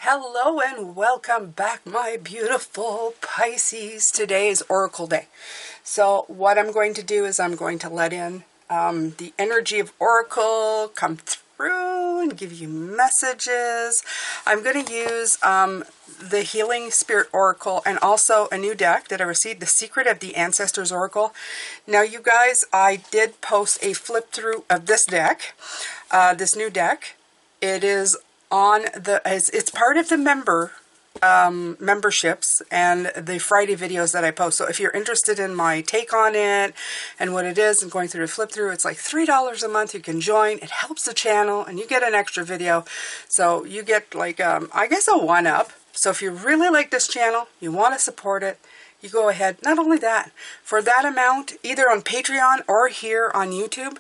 Hello and welcome back, my beautiful Pisces. Today is Oracle Day. So what I'm going to do is I'm going to let in the energy of Oracle come through and give you messages. I'm going to use the Healing Spirit Oracle and also a new deck that I received, The Secret of the Ancestors Oracle. Now, you guys, I did post a flip through of this deck, this new deck. It is on the, it's part of the memberships and the Friday videos that I post. So if you're interested in my take on it and what it is and going through the flip through, it's like $3 a month. You can join. It helps the channel and you get an extra video. So you get like, I guess a one-up. So if you really like this channel, you want to support it, you go ahead. Not only that, for that amount, either on Patreon or here on YouTube,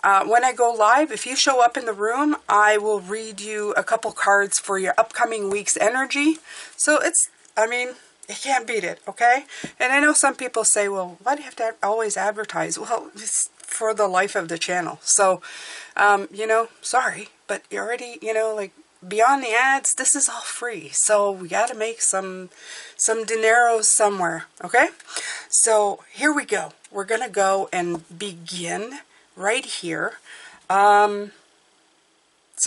when I go live, if you show up in the room, I will read you a couple cards for your upcoming week's energy. So it's, I mean, you can't beat it, okay? And I know some people say, well, why do you have to always advertise? Well, it's for the life of the channel. So, you know, sorry, but you already, you know, like, beyond the ads, this is all free. So we got to make some dineros somewhere, okay? So here we go. We're going to go and begin right here. So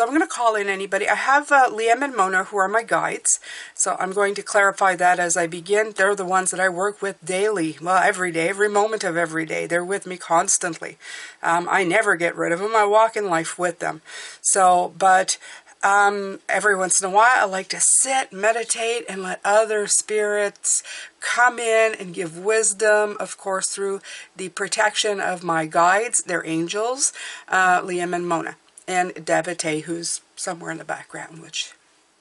I'm going to call in anybody. I have Liam and Mona, who are my guides. So I'm going to clarify that as I begin. They're the ones that I work with daily. Well, every day, every moment of every day. They're with me constantly. I never get rid of them. I walk in life with them. So, but every once in a while, I like to sit, meditate, and let other spirits come in and give wisdom, of course, through the protection of my guides, their angels, Liam and Mona, and Devate, who's somewhere in the background, which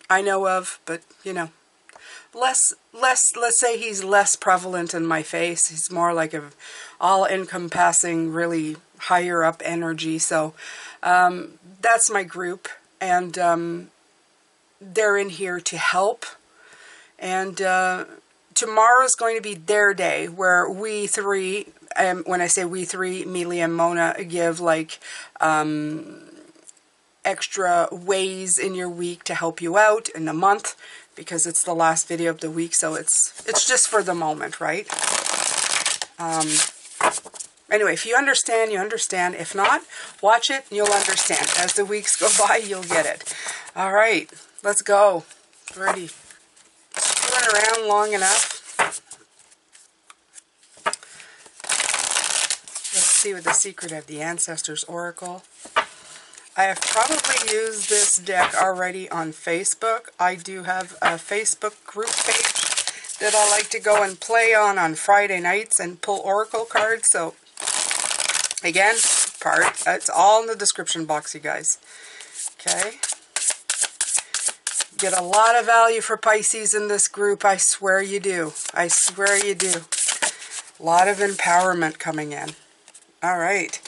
I know of, but, you know, let's say he's less prevalent in my face. He's more like a all-encompassing, really higher up energy. So that's my group. And they're in here to help. And tomorrow is going to be their day, where we three, when I say we three, me, and Mona, give like extra ways in your week to help you out in the month, because it's the last video of the week. So it's just for the moment, right? Anyway, if you understand, you understand. If not, watch it and you'll understand. As the weeks go by, you'll get it. All right, let's go. Ready. Run around long enough. Let's see what the Secret of the Ancestors Oracle. I have probably used this deck already on Facebook. I do have a Facebook group page that I like to go and play on Friday nights and pull Oracle cards. So again, it's all in the description box, you guys. Okay. Get a lot of value for Pisces in this group. I swear you do. I swear you do. A lot of empowerment coming in. All right.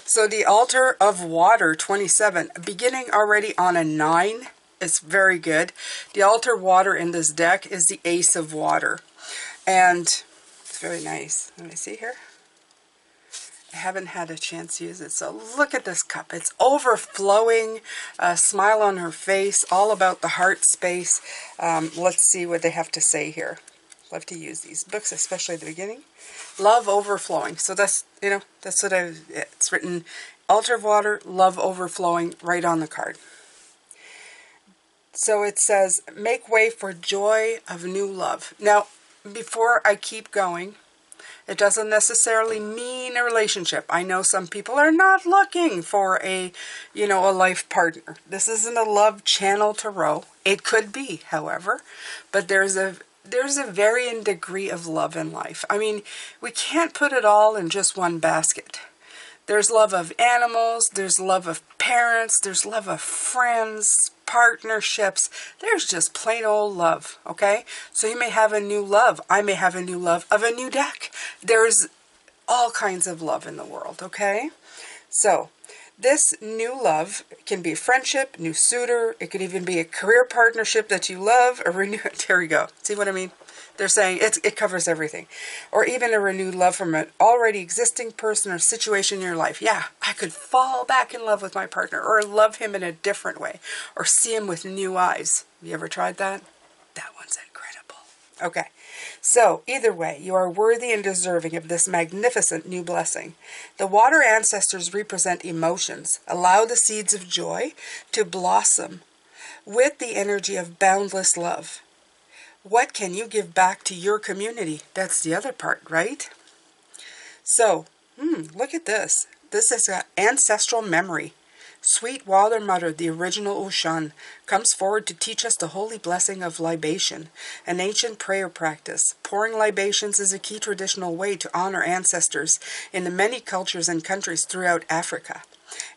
So the Altar of Water, 27. Beginning already on a 9. It's very good. The Altar of Water in this deck is the Ace of Water. And it's very nice. Let me see here. I haven't had a chance to use it. So look at this cup. It's overflowing. Smile on her face. All about the heart space. Let's see what they have to say here. Love to use these books, especially at the beginning. Love overflowing. So that's, you know, that's what it's written. Altar of Water, love overflowing, right on the card. So it says, make way for joy of new love. Now, before I keep going, it doesn't necessarily mean a relationship. I know some people are not looking for a, you know, a life partner. This isn't a love channel tarot. It could be, however, but there's a varying degree of love in life. I mean, we can't put it all in just one basket. There's love of animals, there's love of parents, there's love of friends, partnerships. There's just plain old love, okay? So you may have a new love. I may have a new love of a new deck. There's all kinds of love in the world, okay? So this new love can be a friendship, new suitor. It could even be a career partnership that you love, a renew. There we go. See what I mean? They're saying it covers everything. Or even a renewed love from an already existing person or situation in your life. Yeah, I could fall back in love with my partner, or love him in a different way, or see him with new eyes. Have you ever tried that? That one's incredible. Okay, so either way, you are worthy and deserving of this magnificent new blessing. The water ancestors represent emotions. Allow the seeds of joy to blossom with the energy of boundless love. What can you give back to your community? That's the other part, right? So, look at this. This is an ancestral memory. Sweet Water Mother, the original Ocean, comes forward to teach us the holy blessing of libation, an ancient prayer practice. Pouring libations is a key traditional way to honor ancestors in the many cultures and countries throughout Africa.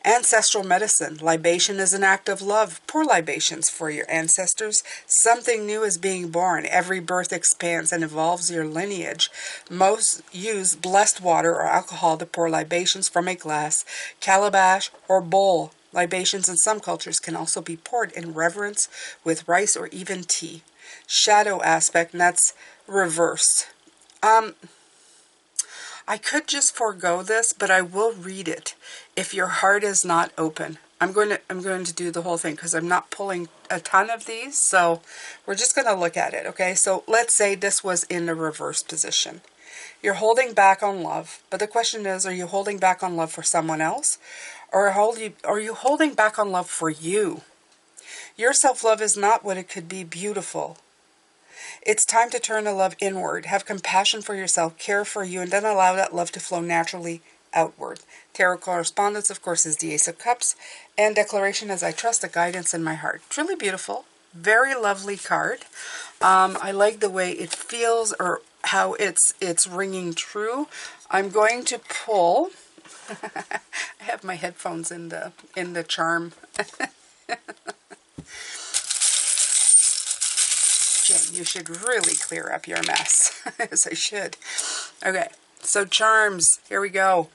Ancestral medicine. Libation is an act of love. Pour libations for your ancestors. Something new is being born. Every birth expands and evolves your lineage. Most use blessed water or alcohol to pour libations from a glass, calabash, or bowl. Libations in some cultures can also be poured in reverence with rice or even tea. Shadow aspect, and that's reversed. I could just forego this, but I will read it if your heart is not open. I'm going to do the whole thing because I'm not pulling a ton of these, so we're just going to look at it, okay? So let's say this was in the reverse position. You're holding back on love, but the question is, are you holding back on love for someone else, or are you holding back on love for you? Your self-love is not what it could be beautiful. It's time to turn the love inward. Have compassion for yourself, care for you, and then allow that love to flow naturally outward. Tarot correspondence, of course, is the Ace of Cups. And declaration is, I trust the guidance in my heart. It's really beautiful. Very lovely card. I like the way it feels, or how it's ringing true. I'm going to pull. I have my headphones in the charm. Jen, you should really clear up your mess, as I should. Okay, so charms, here we go.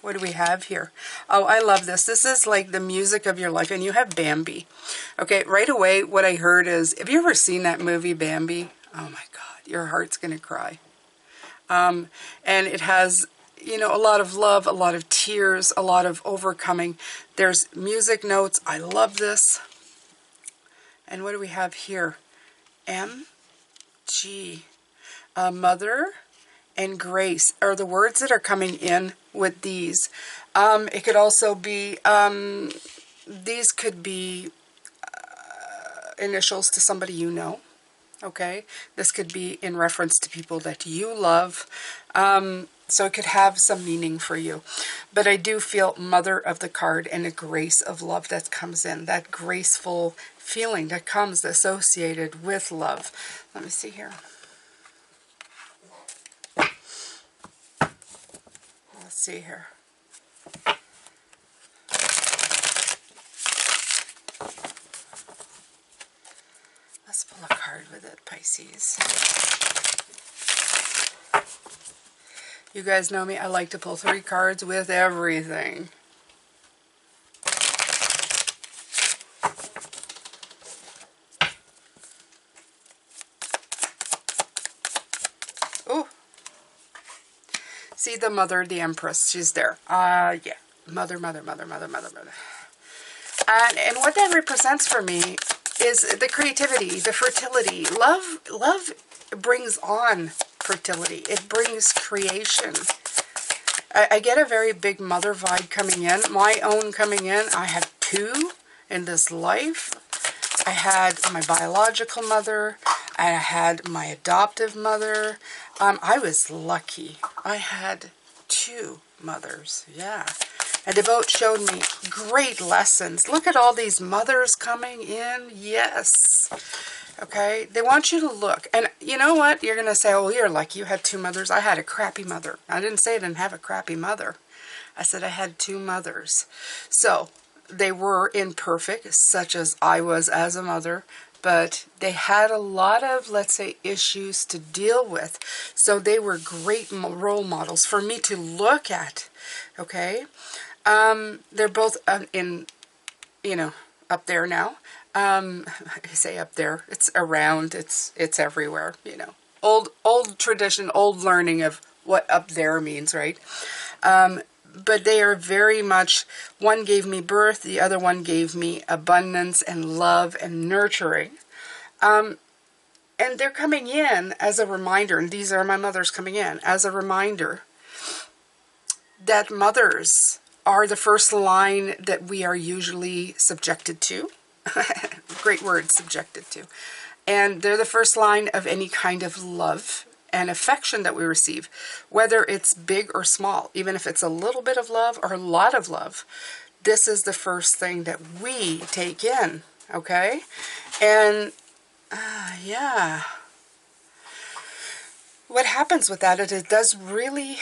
What do we have here? Oh, I love this. This is like the music of your life, and you have Bambi. Okay, right away, what I heard is, have you ever seen that movie, Bambi? Oh my God, your heart's going to cry. And it has, you know, a lot of love, a lot of tears, a lot of overcoming. There's music notes. I love this. And what do we have here? M-G. Mother and grace are the words that are coming in with these. It could also be, these could be initials to somebody you know. Okay, this could be in reference to people that you love. So it could have some meaning for you. But I do feel Mother of the card and a grace of love that comes in. That graceful feeling that comes associated with love. Let me see here. Let's see here. Let's pull a card with it, Pisces. You guys know me. I like to pull 3 cards with everything. Ooh. See the Mother, the Empress. She's there. Yeah. Mother, mother, mother, mother, mother, mother. And what that represents for me is the creativity, the fertility. Love brings on fertility. It brings creation. I get a very big mother vibe coming in. My own coming in. I have 2 in this life. I had my biological mother. I had my adoptive mother. I was lucky. I had 2 mothers. Yeah. And they both showed me great lessons. Look at all these mothers coming in. Yes. Okay. They want you to look. And you know what? You're going to say, oh, you're lucky. You had 2 mothers. I had a crappy mother. I didn't say I didn't have a crappy mother. I said I had 2 mothers. So they were imperfect, such as I was as a mother. But they had a lot of, let's say, issues to deal with. So they were great role models for me to look at. Okay. They're both in, you know, up there now. I say up there. It's around. It's everywhere, you know. old tradition, old learning of what up there means, right? But they are very much, one gave me birth, the other one gave me abundance and love and nurturing. And they're coming in as a reminder, and these are my mothers coming in as a reminder that mothers are the first line that we are usually subjected to. Great word, subjected to. And they're the first line of any kind of love and affection that we receive, whether it's big or small, even if it's a little bit of love or a lot of love. This is the first thing that we take in, okay? And yeah, what happens with that is it does really,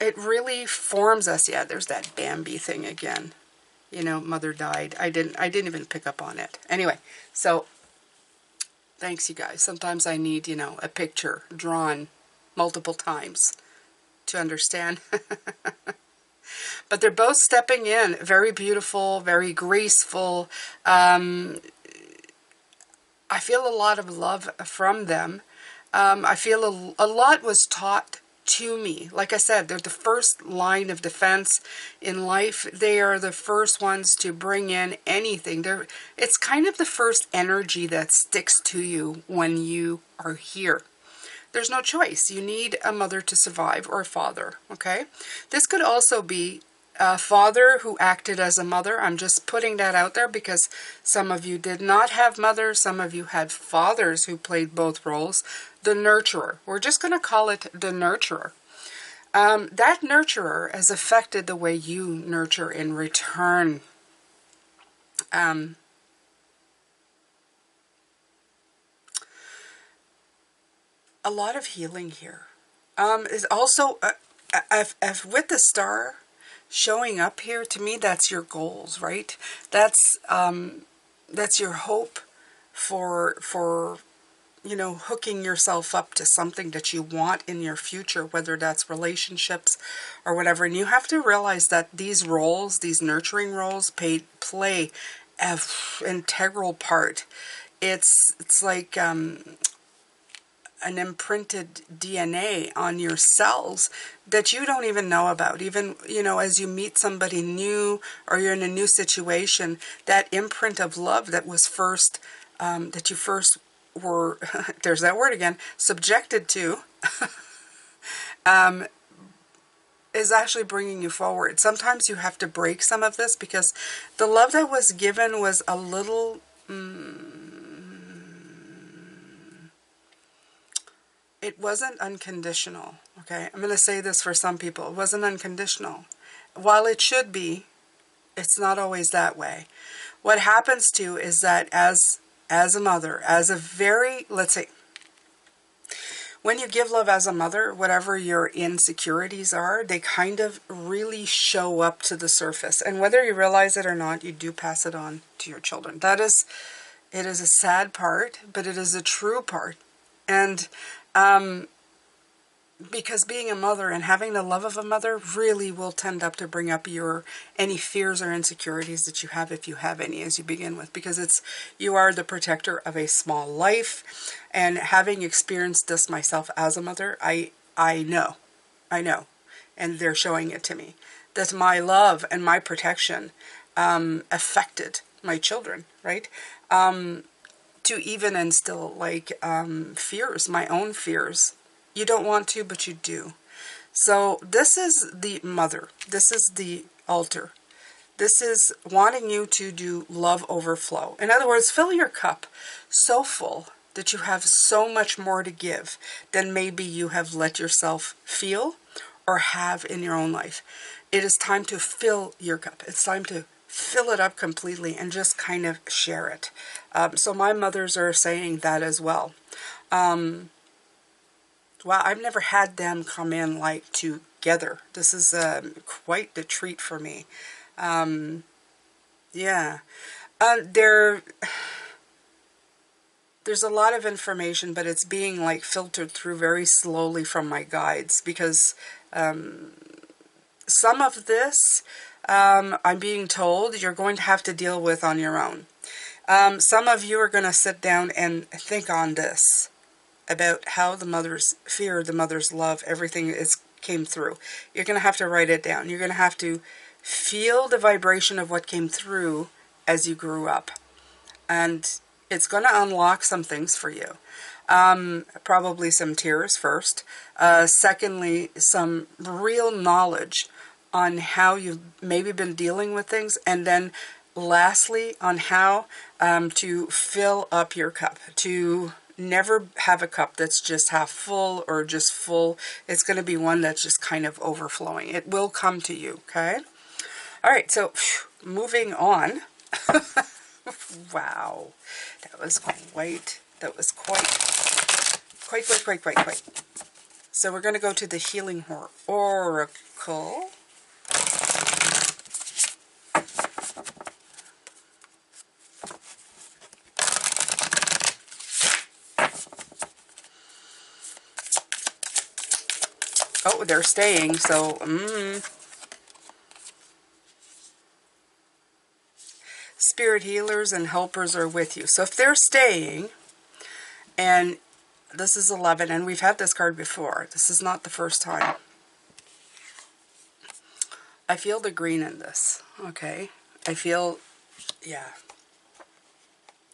it really forms us. Yeah, there's that Bambi thing again. You know, mother died. I didn't even pick up on it. Anyway, so thanks, you guys. Sometimes I need, you know, a picture drawn multiple times to understand. But they're both stepping in. Very beautiful, very graceful. I feel a lot of love from them. I feel a lot was taught to me. Like I said, they're the first line of defense in life. They are the first ones to bring in anything. It's kind of the first energy that sticks to you when you are here. There's no choice. You need a mother to survive, or a father, okay? This could also be a father who acted as a mother. I'm just putting that out there because some of you did not have mothers. Some of you had fathers who played both roles. The nurturer. We're just going to call it the nurturer. That nurturer has affected the way you nurture in return. A lot of healing here. Is also, with the star showing up here, to me, that's your goals, right? That's your hope for you know, hooking yourself up to something that you want in your future, whether that's relationships or whatever. And you have to realize that these roles, these nurturing roles, play an integral part. It's like an imprinted DNA on your cells that you don't even know about. Even, you know, as you meet somebody new or you're in a new situation, that imprint of love that was first, that you first were, there's that word again, subjected to, is actually bringing you forward. Sometimes you have to break some of this because the love that was given was a little, it wasn't unconditional, okay? I'm going to say this for some people. It wasn't unconditional. While it should be, it's not always that way. What happens too is that as a mother, as a very, let's say, when you give love as a mother, whatever your insecurities are, they kind of really show up to the surface. And whether you realize it or not, you do pass it on to your children. It is a sad part, but it is a true part. And because being a mother and having the love of a mother really will tend up to bring up any fears or insecurities that you have, if you have any, as you begin with, because you are the protector of a small life. And having experienced this myself as a mother, I know, and they're showing it to me, that my love and my protection affected my children, right? To even instill like fears, my own fears. You don't want to, but you do. So this is the mother. This is the altar. This is wanting you to do love overflow. In other words, fill your cup so full that you have so much more to give than maybe you have let yourself feel or have in your own life. It is time to fill your cup. It's time to fill it up completely and just kind of share it. So my mothers are saying that as well. Wow, I've never had them come in like together. This is quite the treat for me. Yeah. There's a lot of information, but it's being like filtered through very slowly from my guides because some of this I'm being told you're going to have to deal with on your own. Some of you are going to sit down and think on this about how the mother's fear, the mother's love, everything came through. You're going to have to write it down. You're going to have to feel the vibration of what came through as you grew up. And it's going to unlock some things for you. Probably some tears first. Secondly, some real knowledge on how you've maybe been dealing with things. And then lastly, on how to fill up your cup. To never have a cup that's just half full or just full. It's going to be one that's just kind of overflowing. It will come to you, okay? All right, so moving on. Wow, that was quite. So we're going to go to the Healing Oracle. Oh, they're staying, so, Spirit healers and helpers are with you. So if they're staying, and this is 11, and we've had this card before. This is not the first time. I feel the green in this, okay? I feel, yeah.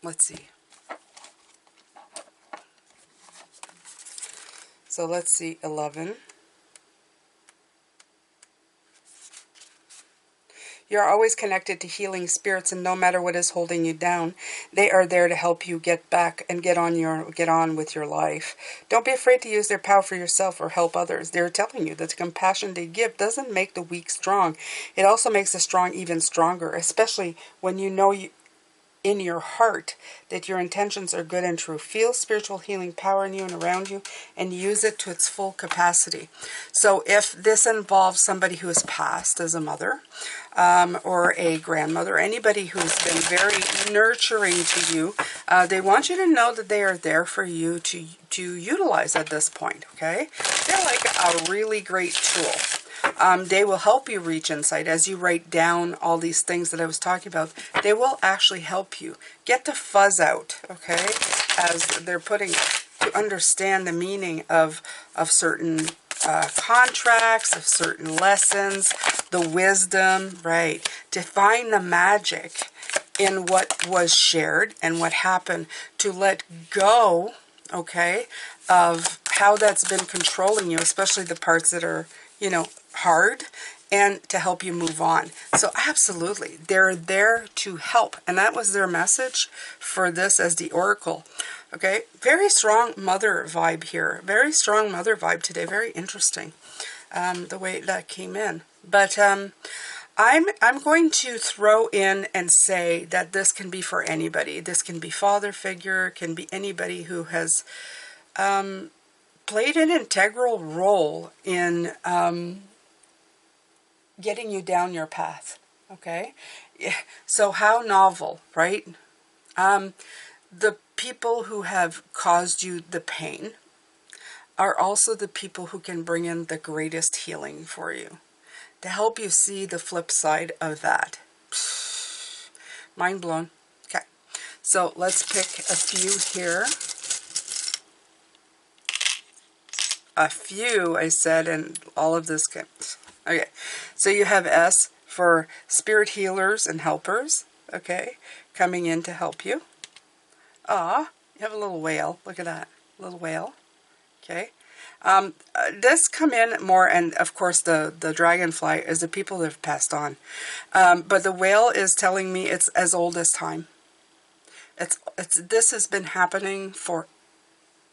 Let's see. So let's see, 11. You're always connected to healing spirits, and no matter what is holding you down, they are there to help you get back and get on with your life. Don't be afraid to use their power for yourself or help others. They're telling you that the compassion they give doesn't make the weak strong. It also makes the strong even stronger, especially when you know in your heart that your intentions are good and true. Feel spiritual healing power in you and around you, and use it to its full capacity. So if this involves somebody who has passed as a mother, or a grandmother, anybody who's been very nurturing to you, they want you to know that they are there for you to utilize at this point, okay? They're like a really great tool. They will help you reach insight as you write down all these things that I was talking about. They will actually help you get the fuzz out, okay, as they're putting to understand the meaning of certain contracts, of certain lessons, the wisdom, right, to find the magic in what was shared and what happened, to let go, okay, of how that's been controlling you, especially the parts that are, you know, hard, and to help you move on. So absolutely, they're there to help. And that was their message for this as the Oracle. Okay, very strong mother vibe here. Very strong mother vibe today. Very interesting, the way that came in. But I'm going to throw in and say that this can be for anybody. This can be father figure, can be anybody who has played an integral role in getting you down your path, okay? So how novel, right? The people who have caused you the pain are also the people who can bring in the greatest healing for you, to help you see the flip side of that. Mind blown. Okay, so let's pick a few here. A few, I said, and all of this comes. Okay, so you have S for spirit healers and helpers, okay, coming in to help you. Ah, you have a little whale. Look at that, little whale. Okay, this come in more, and of course the dragonfly is the people that have passed on. But the whale is telling me it's as old as time. This has been happening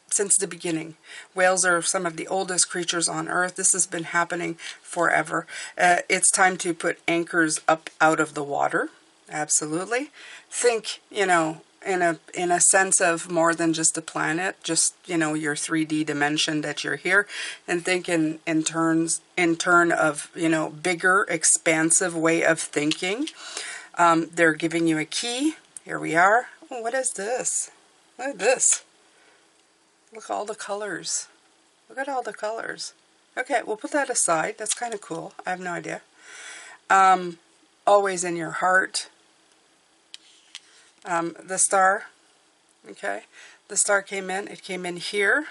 since the beginning. Whales are some of the oldest creatures on Earth. This has been happening forever. It's time to put anchors up out of the water. Absolutely. Think, you know, in a sense of more than just a planet, just, you know, your 3D dimension that you're here, and think in turn of, you know, bigger, expansive way of thinking. They're giving you a key. Here we are. Oh, what is this? Look at this. Look at all the colors. Look at all the colors. Okay, we'll put that aside. That's kind of cool. I have no idea. Always in your heart. The star. Okay. The star came in, it came in here,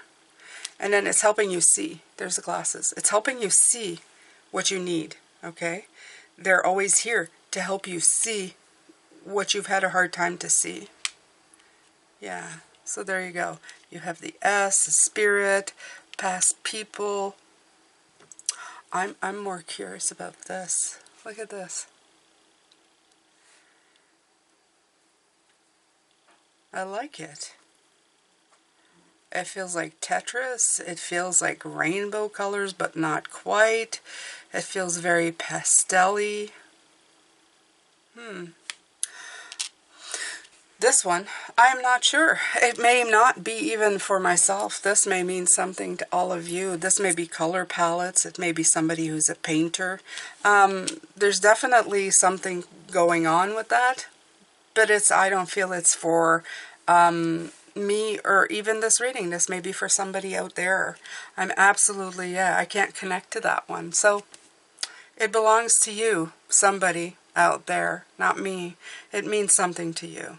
and then it's helping you see. There's the glasses. It's helping you see what you need, okay? They're always here to help you see what you've had a hard time to see. Yeah, so there you go. You have the S, the Spirit, past people. I'm more curious about this. Look at this. I like it. It feels like Tetris. It feels like rainbow colors, but not quite. It feels very pastel-y. This one, I'm not sure. It may not be even for myself. This may mean something to all of you. This may be color palettes. It may be somebody who's a painter. There's definitely something going on with that, but I don't feel it's for me or even this reading. This may be for somebody out there. I'm absolutely, yeah, I can't connect to that one. So it belongs to you, somebody out there, not me. It means something to you.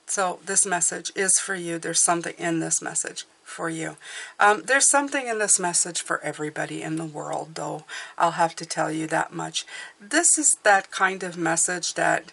So this message is for you. There's something in this message for you. There's something in this message for everybody in the world, though. I'll have to tell you that much. This is that kind of message that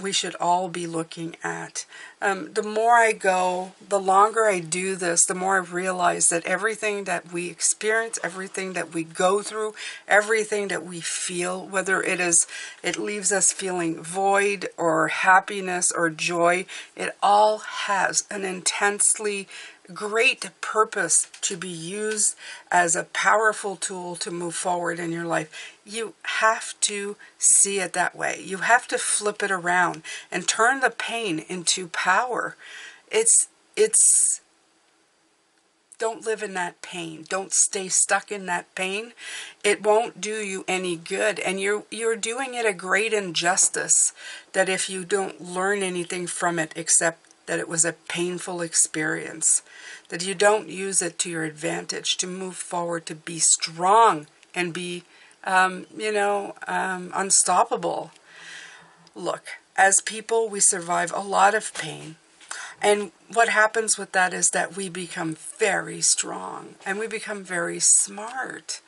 we should all be looking at. The more I go, the longer I do this, the more I realize that everything that we experience, everything that we go through, everything that we feel, whether it leaves us feeling void or happiness or joy, it all has an intensely great purpose to be used as a powerful tool to move forward in your life. You have to see it that way. You have to flip it around and turn the pain into power. Don't live in that pain. Don't stay stuck in that pain. It won't do you any good. And you're doing it a great injustice that if you don't learn anything from it except that it was a painful experience, that you don't use it to your advantage to move forward, to be strong and be, unstoppable. Look, as people, we survive a lot of pain. And what happens with that is that we become very strong and we become very smart.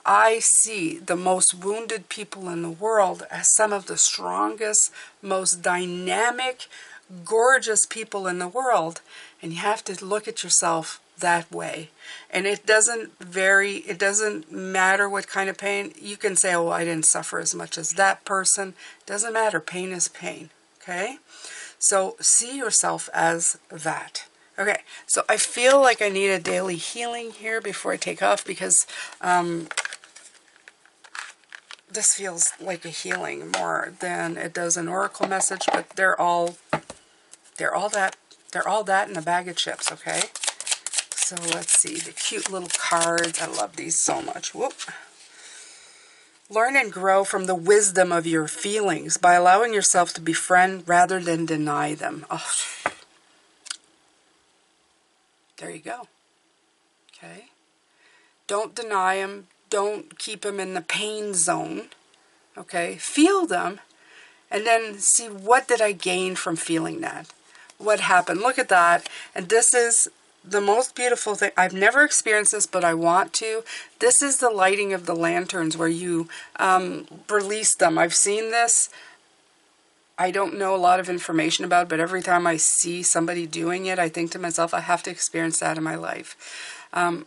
I see the most wounded people in the world as some of the strongest, most dynamic, gorgeous people in the world. And you have to look at yourself that way. And it doesn't matter what kind of pain. You can say, oh, I didn't suffer as much as that person. It doesn't matter. Pain is pain. Okay? So see yourself as that. Okay, so I feel like I need a daily healing here before I take off because this feels like a healing more than it does an oracle message, but they're all that in a bag of chips, okay? So let's see, the cute little cards. I love these so much. Whoop. Learn and grow from the wisdom of your feelings by allowing yourself to befriend rather than deny them. Oh, there you go. Okay? Don't deny them. Don't keep them in the pain zone. Okay? Feel them and then see, what did I gain from feeling that? What happened? Look at that. And this is the most beautiful thing. I've never experienced this, but I want to. This is the lighting of the lanterns where you release them. I've seen this. I don't know a lot of information about it, but every time I see somebody doing it, I think to myself, I have to experience that in my life.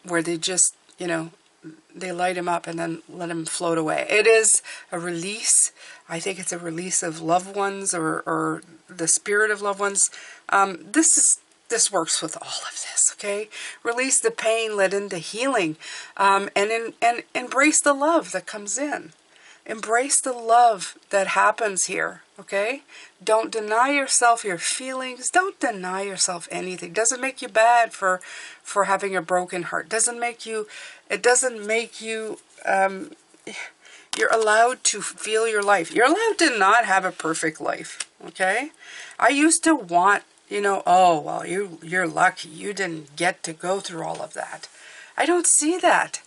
Where they just, they light them up and then let them float away. It is a release. I think it's a release of loved ones or the spirit of loved ones. This works with all of this, okay? Release the pain, let into healing, and embrace the love that comes in. Embrace the love that happens here, okay? Don't deny yourself your feelings. Don't deny yourself anything. Doesn't make you bad for having a broken heart. It doesn't make you, you're allowed to feel your life. You're allowed to not have a perfect life, okay? I used to want, oh, well, you're lucky. You didn't get to go through all of that. I don't see that.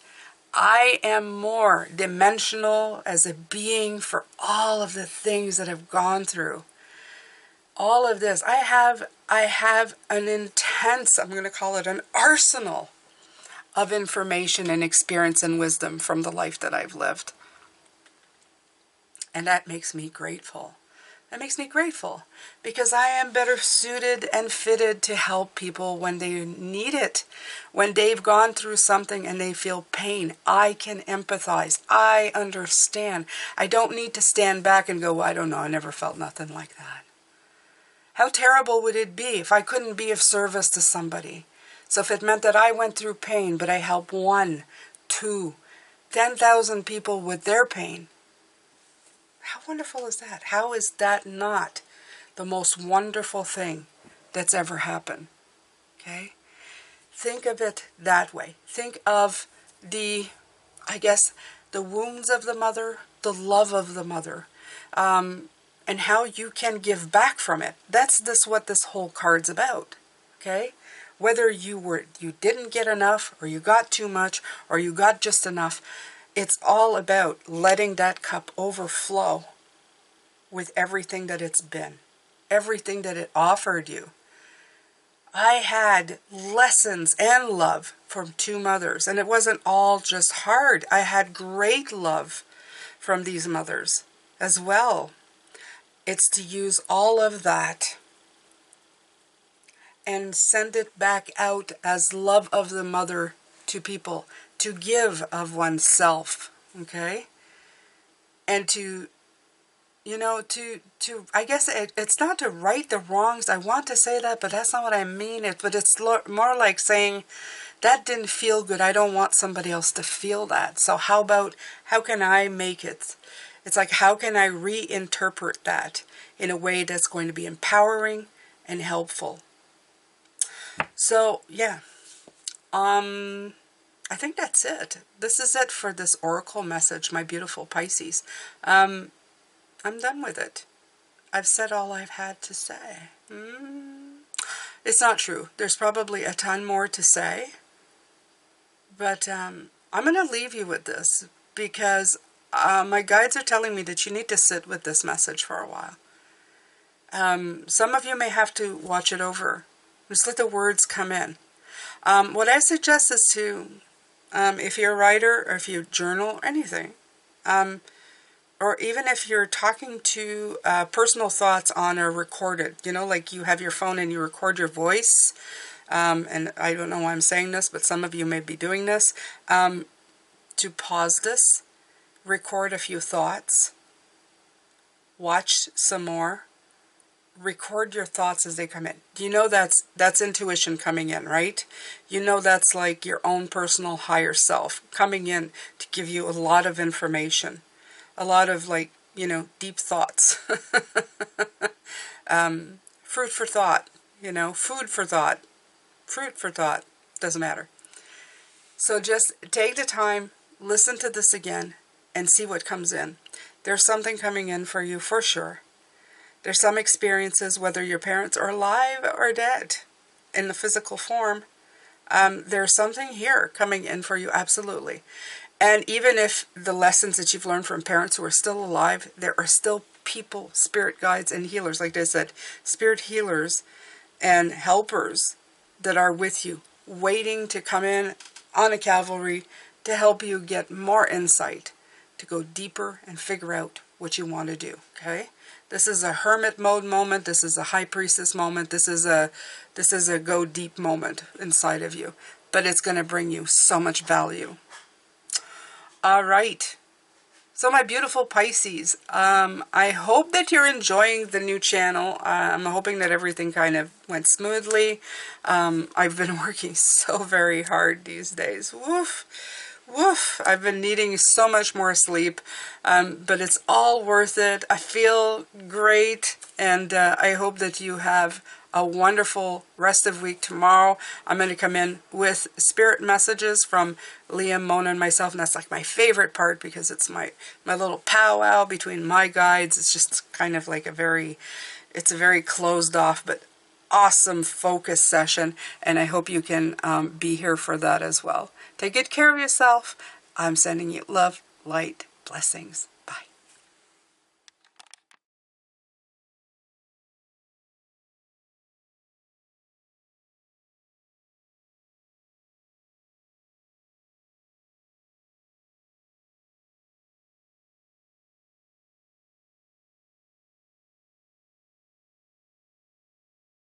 I am more dimensional as a being for all of the things that I've gone through. All of this. I have an intense intense, I'm going to call it an arsenal of information and experience and wisdom from the life that I've lived. And that makes me grateful. That makes me grateful because I am better suited and fitted to help people when they need it. When they've gone through something and they feel pain, I can empathize. I understand. I don't need to stand back and go, well, I don't know, I never felt nothing like that. How terrible would it be if I couldn't be of service to somebody? So if it meant that I went through pain, but I helped 1, 2, 10,000 people with their pain, how wonderful is that? How is that not the most wonderful thing that's ever happened? Okay? Think of it that way. Think of the wounds of the mother, the love of the mother, and how you can give back from it. That's what this whole card's about. Okay? Whether you didn't get enough, or you got too much, or you got just enough, it's all about letting that cup overflow with everything that it's been, everything that it offered you. I had lessons and love from 2 mothers, and it wasn't all just hard. I had great love from these mothers as well. It's to use all of that and send it back out as love of the mother to people, to give of oneself, okay? And to, I guess it's not to right the wrongs. I want to say that, but that's not what I mean. But it's more like saying, that didn't feel good. I don't want somebody else to feel that. So how can I make it? It's like, how can I reinterpret that in a way that's going to be empowering and helpful? So, yeah. I think that's it. This is it for this oracle message, my beautiful Pisces. I'm done with it. I've said all I've had to say. It's not true. There's probably a ton more to say. But I'm going to leave you with this because my guides are telling me that you need to sit with this message for a while. Some of you may have to watch it over. Just let the words come in. What I suggest is to, if you're a writer or if you journal or anything, or even if you're talking to personal thoughts on or recorded, like you have your phone and you record your voice, and I don't know why I'm saying this, but some of you may be doing this, to pause this, record a few thoughts, watch some more, record your thoughts as they come in. That's intuition coming in, right? That's like your own personal higher self coming in to give you a lot of information, a lot of deep thoughts. Fruit for thought, food for thought, fruit for thought, doesn't matter. So just take the time, listen to this again, and see what comes in. There's something coming in for you for sure. There's some experiences, whether your parents are alive or dead, in the physical form, there's something here coming in for you, absolutely. And even if the lessons that you've learned from parents who are still alive, there are still people, spirit guides and healers, like I said, spirit healers and helpers that are with you, waiting to come in on a cavalry to help you get more insight, to go deeper and figure out what you want to do, okay? This is a hermit mode moment. This is a high priestess moment. This is a go deep moment inside of you. But it's going to bring you so much value. All right. So my beautiful Pisces, I hope that you're enjoying the new channel. I'm hoping that everything kind of went smoothly. I've been working so very hard these days. Woof. Woof, I've been needing so much more sleep, but it's all worth it. I feel great, and I hope that you have a wonderful rest of week. Tomorrow, I'm going to come in with spirit messages from Liam, Mona, and myself, and that's like my favorite part because it's my little powwow between my guides. It's just kind of like a very closed off, but awesome focus session, and I hope you can be here for that as well. Take good care of yourself. I'm sending you love, light, blessings.